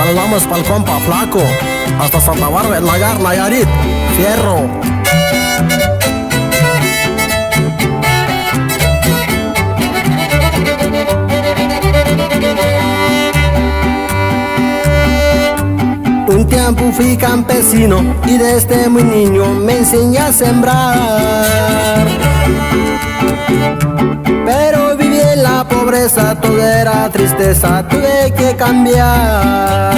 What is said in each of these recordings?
Saludamos pa'l compa Flaco, hasta Santa Bárbara, El Nagar, Nayarit, fierro. Un tiempo fui campesino y desde muy niño me enseñé a sembrar. Pero viví en la pobreza, todo era tristeza, tuve que cambiar.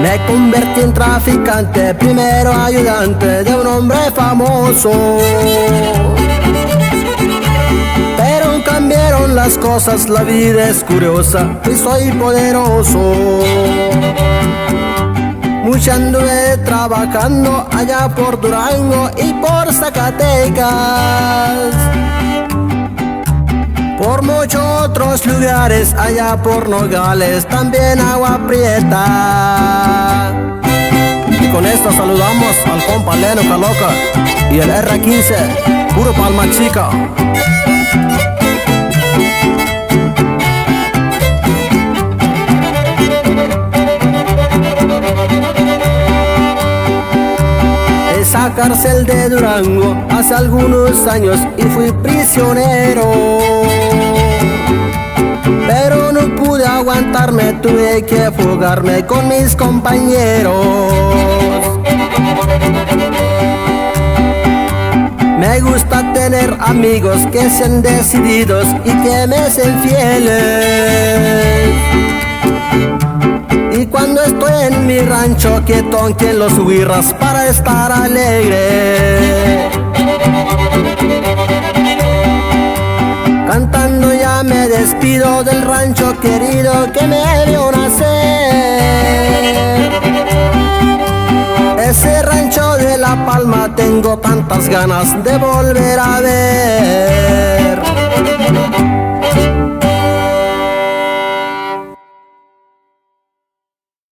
Me convertí en traficante, primero ayudante de un hombre famoso. Pero cambiaron las cosas, la vida es curiosa y soy poderoso. Mucho anduve trabajando allá por Durango y por Zacatecas, por muchos otros lugares, allá por Nogales, también Agua Prieta. Y con esto saludamos al compa Leno Caloca y el R15, puro Palma Chica. Esa cárcel de Durango hace algunos años y fui prisionero, pero no pude aguantarme, tuve que fugarme con mis compañeros. Me gusta tener amigos que sean decididos y que me sean fieles. Y cuando estoy en mi rancho, que tonquen los huirras para estar alegre. Cantando ya me despido del rancho querido que me vio nacer. Ese rancho de La Palma tengo tantas ganas de volver a ver.